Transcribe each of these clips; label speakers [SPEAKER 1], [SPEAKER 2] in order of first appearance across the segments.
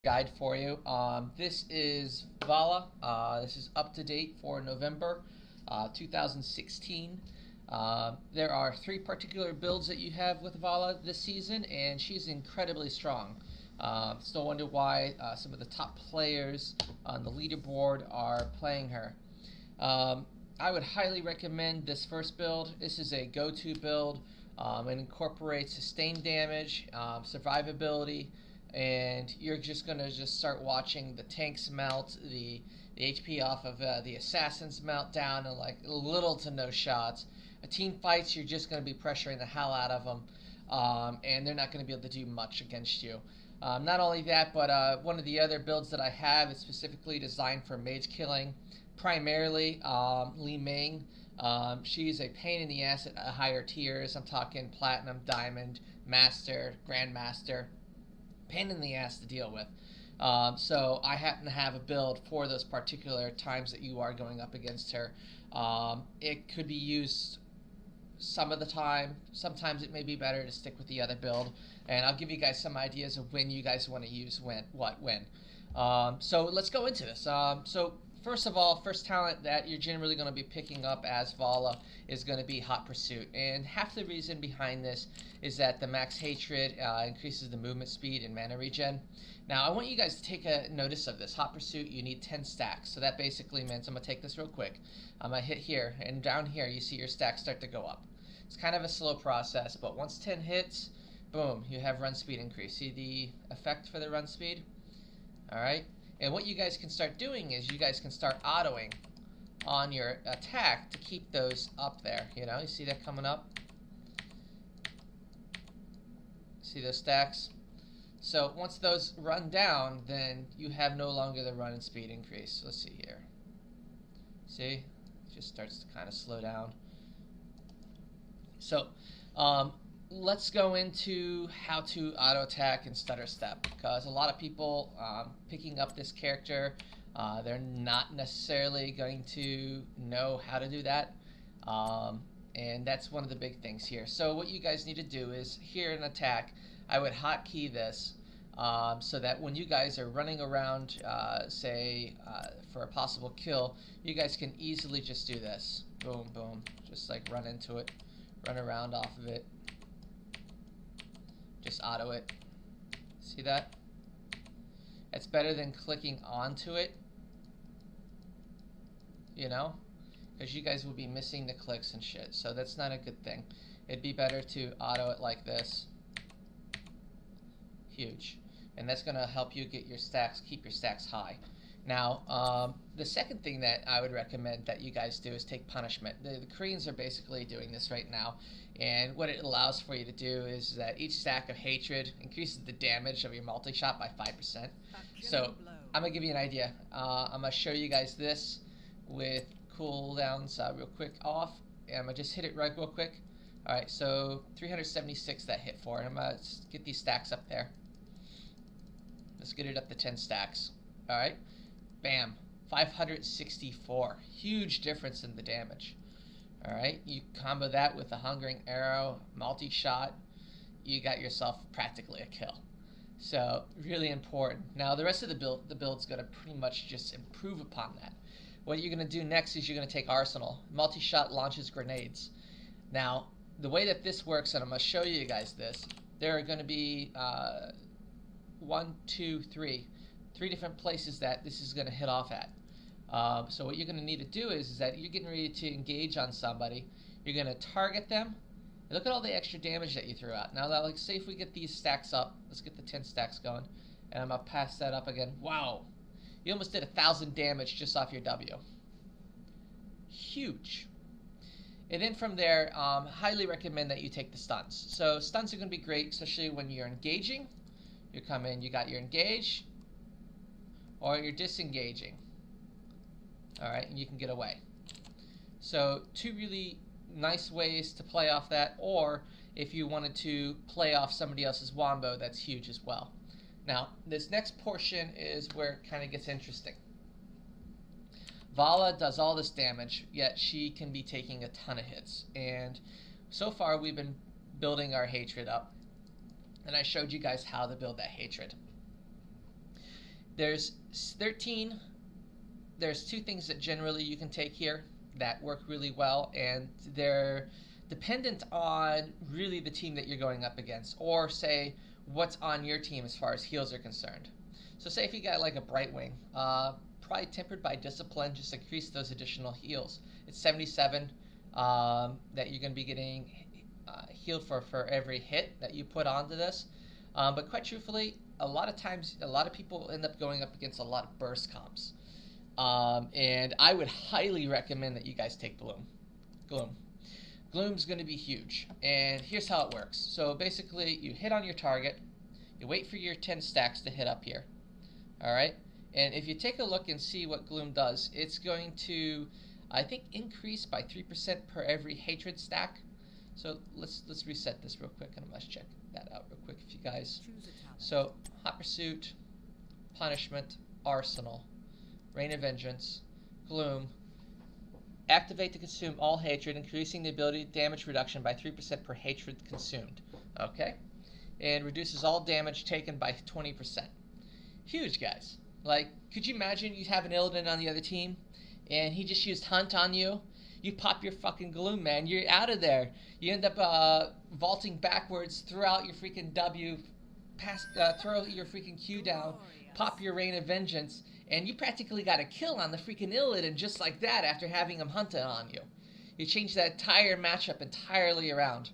[SPEAKER 1] guide for you. This is Valla. This is up to date for November 2016. There are three particular builds that you have with Valla this season, and she's incredibly strong. Still wonder why some of the top players on the leaderboard are playing her. Um, I would highly recommend this first build. This is a go-to build. It incorporates sustained damage, survivability, and you're just gonna just start watching the tanks melt, the HP off of the assassins melt down, and like little to no shots. A team fights, you're just gonna be pressuring the hell out of them, and they're not gonna be able to do much against you. Not only that, but one of the other builds that I have is specifically designed for mage killing, primarily Li Ming. She's a pain in the ass at higher tiers. I'm talking platinum, diamond, master, grandmaster. Pain in the ass to deal with. So I happen to have a build for those particular times that you are going up against her. It could be used some of the time. Sometimes it may be better to stick with the other build. And I'll give you guys some ideas of when you guys want to use when. So let's go into this. So first of all, first talent that you're generally going to be picking up as Valla is going to be Hot Pursuit. And half the reason behind this is that the max hatred increases the movement speed and mana regen. Now, I want you guys to take a notice of this. Hot Pursuit, you need 10 stacks. So that basically means, I'm going to take this real quick. I'm going to hit here, and down here you see your stacks start to go up. It's kind of a slow process, but once 10 hits, boom, you have run speed increase. See the effect for the run speed? Alright? And what you guys can start doing is you guys can start autoing on your attack to keep those up there. You know, you see that coming up? See those stacks? So once those run down, then you have no longer the run and speed increase. Let's see here. See? It just starts to kind of slow down. So, let's go into how to auto attack and stutter step, because a lot of people picking up this character, they're not necessarily going to know how to do that, and that's one of the big things here. So what you guys need to do is, here in attack, I would hotkey this so that when you guys are running around, say for a possible kill, you guys can easily just do this. Boom, boom, just like run into it, run around off of it. Just auto it. See that? It's better than clicking onto it, you know, because you guys will be missing the clicks and shit, so that's not a good thing. It'd be better to auto it like this. Huge. And that's going to help you get your stacks, keep your stacks high. Now, the second thing that I would recommend that you guys do is take punishment. The Koreans are basically doing this right now, and what it allows for you to do is that each stack of hatred increases the damage of your multi-shot by 5%. So I'm going to give you an idea. I'm going to show you guys this with cooldowns real quick off, and I'm going to just hit it right real quick. Alright, so 376 that hit for, and I'm going to get these stacks up there. Let's get it up to 10 stacks. Alright. Bam, 564. Huge difference in the damage. Alright, you combo that with a Hungering Arrow, multi-shot, you got yourself practically a kill. So, really important. Now, the rest of the build's going to pretty much just improve upon that. What you're going to do next is you're going to take Arsenal. Multi-shot launches grenades. Now, the way that this works, and I'm going to show you guys this, there are going to be 3 different places that this is going to hit off at. So what you're going to need to do is that you're getting ready to engage on somebody. You're going to target them. And look at all the extra damage that you threw out. Now, like, say if we get these stacks up. Let's get the 10 stacks going. And I'm going to pass that up again. Wow. You almost did 1,000 damage just off your W. Huge. And then from there, highly recommend that you take the stuns. So stuns are going to be great, especially when you're engaging. You come in, you got your engage, or you're disengaging. Alright, and you can get away. So 2 really nice ways to play off that, or if you wanted to play off somebody else's wombo, that's huge as well. Now, this next portion is where it kind of gets interesting. Valla does all this damage, yet she can be taking a ton of hits. And so far we've been building our hatred up, and I showed you guys how to build that hatred. There's 13. There's two things that generally you can take here that work really well, and they're dependent on really the team that you're going up against, or say what's on your team as far as heals are concerned. So say if you got like a Bright Wing, probably tempered by discipline, just increase those additional heals. It's 77 that you're going to be getting healed for every hit that you put onto this. But quite truthfully, a lot of times, a lot of people end up going up against a lot of burst comps. And I would highly recommend that you guys take Gloom. Gloom's going to be huge. And here's how it works. So basically, you hit on your target. You wait for your 10 stacks to hit up here. Alright? And if you take a look and see what Gloom does, it's going to, I think, increase by 3% per every hatred stack. So let's reset this real quick, and let's check that out real quick if you guys. So, Hot Pursuit, Punishment, Arsenal, Rain of Vengeance, Gloom. Activate to consume all hatred, increasing the ability damage reduction by 3% per hatred consumed. Okay? And reduces all damage taken by 20%. Huge, guys. Like, could you imagine you have an Illidan on the other team, and he just used Hunt on you? You pop your fucking Gloom, man. You're out of there. You end up vaulting backwards, throw out your freaking W, throw your freaking Q down, pop your Rain of Vengeance, and you practically got a kill on the freaking Illidan just like that after having him hunted on you. You changed that entire matchup entirely around.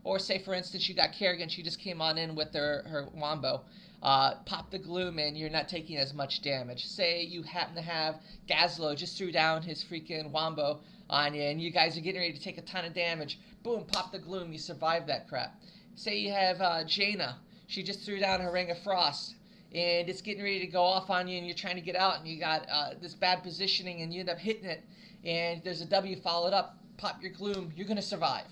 [SPEAKER 1] Or say, for instance, you got Kerrigan. She just came on in with her Wombo. Pop the Gloom and you're not taking as much damage. Say you happen to have Gazlo just threw down his freaking Wombo on you and you guys are getting ready to take a ton of damage. Boom, pop the Gloom, you survive that crap. Say you have Jaina. She just threw down her Ring of Frost and it's getting ready to go off on you and you're trying to get out and you got this bad positioning and you end up hitting it and there's a W followed up. Pop your Gloom, you're going to survive.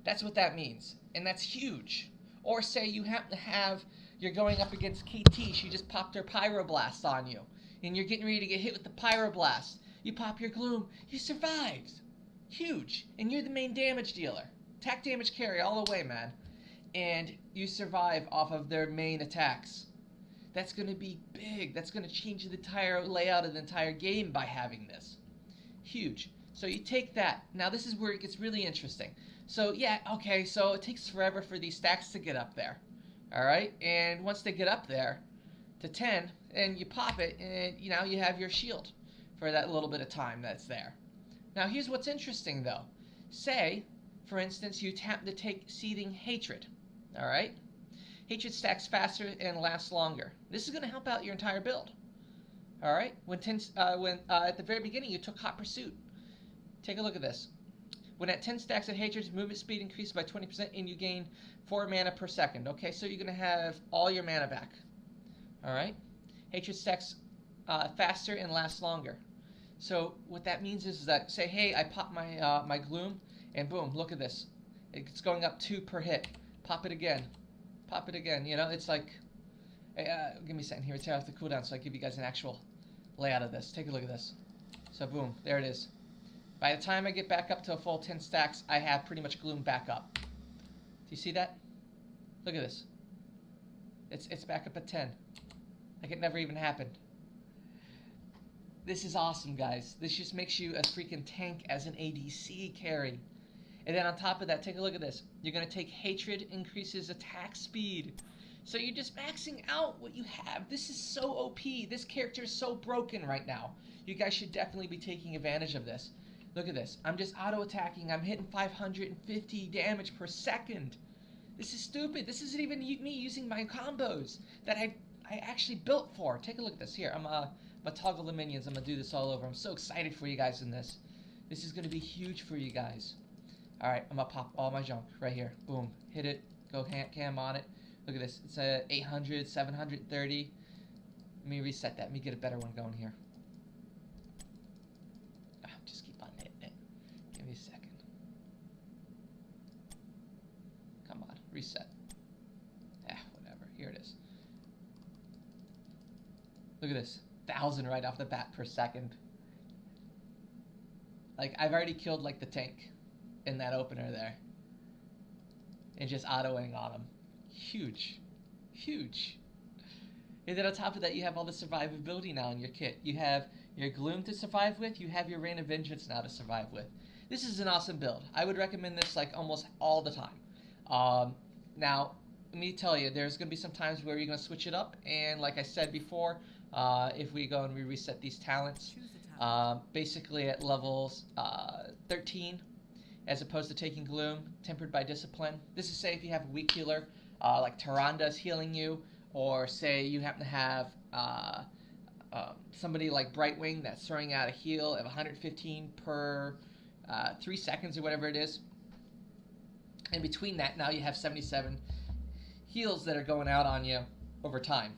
[SPEAKER 1] That's what that means, and that's huge. Or say you happen to have, you're going up against KT, she just popped her Pyroblast on you, and you're getting ready to get hit with the Pyroblast. You pop your Gloom, you survived. Huge, and you're the main damage dealer. Attack damage carry all the way, man. And you survive off of their main attacks. That's going to be big. That's going to change the entire layout of the entire game by having this. Huge. So you take that. Now this is where it gets really interesting. So yeah, okay, so it takes forever for these stacks to get up there. Alright? And once they get up there to 10, and you pop it, and you know, you have your shield for that little bit of time that's there. Now here's what's interesting though. Say, for instance, you happen to take Seething Hatred. Alright? Hatred stacks faster and lasts longer. This is going to help out your entire build. Alright? When at the very beginning you took Hot Pursuit. Take a look at this. When at 10 stacks of Hatred, movement speed increases by 20% and you gain 4 mana per second. Okay, so you're going to have all your mana back. Alright? Hatred stacks faster and lasts longer. So what that means is that, say, hey, I pop my my Gloom, and boom, look at this. It's going up 2 per hit. Pop it again. Pop it again. You know, it's like... give me a second here. It's off the cooldown so I give you guys an actual layout of this. Take a look at this. So boom, there it is. By the time I get back up to a full 10 stacks, I have pretty much Gloom back up. Do you see that? Look at this. It's back up at 10. Like it never even happened. This is awesome, guys. This just makes you a freaking tank as an ADC carry. And then on top of that, take a look at this. You're going to take Hatred, increases attack speed. So you're just maxing out what you have. This is so OP. This character is so broken right now. You guys should definitely be taking advantage of this. Look at this. I'm just auto-attacking. I'm hitting 550 damage per second. This is stupid. This isn't even me using my combos that I actually built for. Take a look at this. Here, I'm gonna toggle the minions. I'm going to do this all over. I'm so excited for you guys in this. This is going to be huge for you guys. Alright, I'm going to pop all my junk right here. Boom. Hit it. Go cam on it. Look at this. It's a 800, 730. Let me reset that. Let me get a better one going here. Just keep on hitting it. Give me a second. Come on. Reset. Whatever. Here it is. Look at this. 1,000 right off the bat per second. Like, I've already killed, like, the tank in that opener there. And just autoing on him. Huge. Huge. And then on top of that, you have all the survivability now in your kit. You have your Gloom to survive with. You have your Rain of Vengeance now to survive with. This is an awesome build. I would recommend this like almost all the time. Now, let me tell you, there's going to be some times where you're going to switch it up. And like I said before, if we go and we reset these talents, basically at levels 13, as opposed to taking Gloom, tempered by Discipline. This is say if you have a weak healer, like Tyranda's healing you, or say you happen to have somebody like Brightwing that's throwing out a heal of 115 per 3 seconds or whatever it is. In between that, now you have 77 heals that are going out on you over time.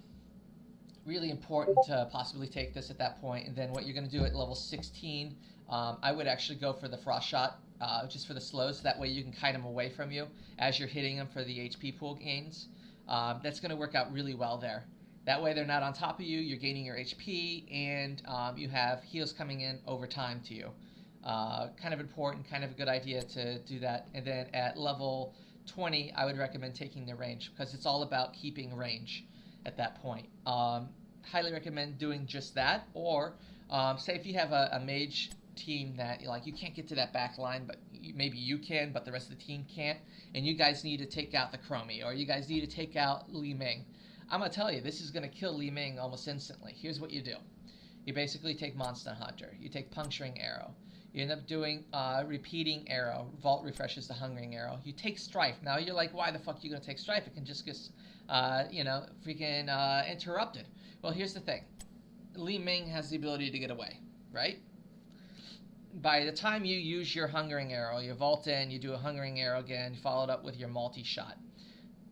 [SPEAKER 1] Really important to possibly take this at that point. And then what you're going to do at level 16, I would actually go for the Frost Shot, just for the slows. That way you can kite them away from you as you're hitting them for the HP pool gains. That's going to work out really well there. That way they're not on top of you, you're gaining your HP, and you have heals coming in over time to you. Kind of important, kind of a good idea to do that. And then at level 20, I would recommend taking the range, because it's all about keeping range at that point. Highly recommend doing just that. Or say if you have a mage team that you can't get to that back line, but maybe you can, but the rest of the team can't, and you guys need to take out the Chromie, or you guys need to take out Li Ming. I'm going to tell you, this is going to kill Li Ming almost instantly. Here's what you do. You basically take Monster Hunter. You take Puncturing Arrow. You end up doing Repeating Arrow. Vault refreshes the Hungering Arrow. You take Strife. Now you're like, why the fuck are you going to take Strife? It can just get, freaking interrupted. Well, here's the thing. Li Ming has the ability to get away, right? By the time you use your Hungering Arrow, you vault in, you do a Hungering Arrow again, follow it up with your multi-shot.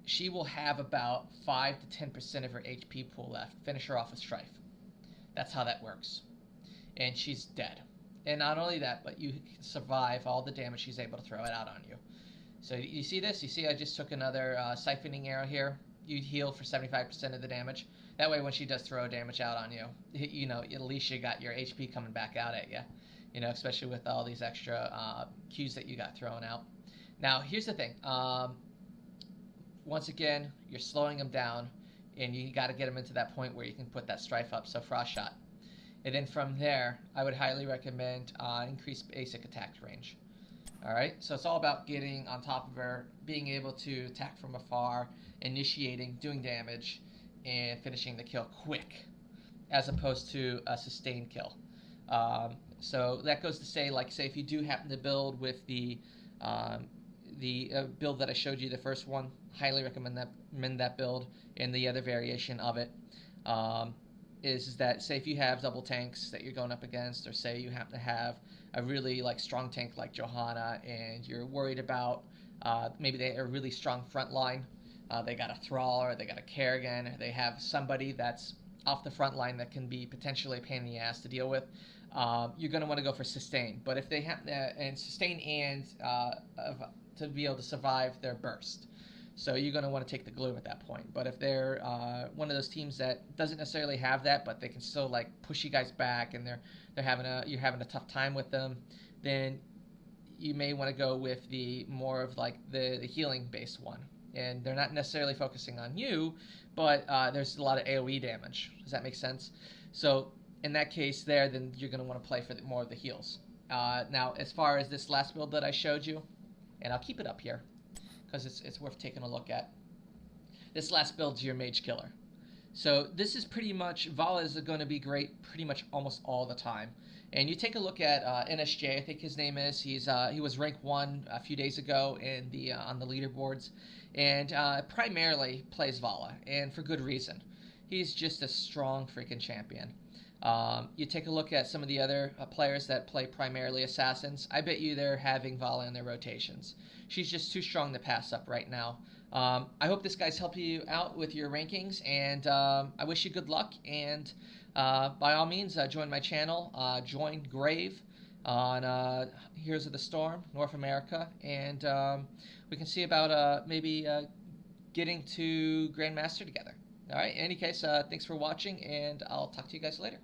[SPEAKER 1] She will have about 5 to 10% of her HP pool left. Finish her off with Strife. That's how that works. And she's dead. And not only that, but you can survive all the damage she's able to throw it out on you. So you see this? You see I just took another Siphoning Arrow here. You heal for 75% of the damage. That way when she does throw damage out on you, at least you got your HP coming back out at you. Especially with all these extra Qs that you got thrown out. Now, here's the thing. Once again, you're slowing them down, and you got to get them into that point where you can put that Strife up, so Frost Shot. And then from there, I would highly recommend increased basic attack range. Alright, so it's all about getting on top of her, being able to attack from afar, initiating, doing damage, and finishing the kill quick, as opposed to a sustained kill. So that goes to say, say if you do happen to build with the build that I showed you, the first one, highly recommend that build, and the other variation of it is that, say if you have double tanks that you're going up against, or say you happen to have a really strong tank like Johanna, and you're worried about maybe they are a really strong front line, they got a Thrall, or they got a Kerrigan, or they have somebody that's off the front line that can be potentially a pain in the ass to deal with, you're going to want to go for sustain. But if they happen to, and sustain and to be able to survive their burst. So you're going to want to take the Gloom at that point. But if they're one of those teams that doesn't necessarily have that, but they can still push you guys back, and you're having a tough time with them, then you may want to go with the more of the healing based one. And they're not necessarily focusing on you, but there's a lot of AoE damage. Does that make sense? So in that case there, then you're going to want to play for more of the heals. Now, as far as this last build that I showed you, and I'll keep it up here because it's worth taking a look at. This last build's your Mage Killer. So this is pretty much, Valla is going to be great pretty much almost all the time. And you take a look at NSJ, I think his name is. He was rank 1 a few days ago in the on the leaderboards, and primarily plays Valla, and for good reason. He's just a strong freaking champion. You take a look at some of the other players that play primarily assassins. I bet you they're having Valla in their rotations. She's just too strong to pass up right now. I hope this guy's helping you out with your rankings, and I wish you good luck. And by all means, join my channel. Join Grave on Heroes of the Storm, North America, and we can see about maybe getting to Grandmaster together. All right. In any case, thanks for watching, and I'll talk to you guys later.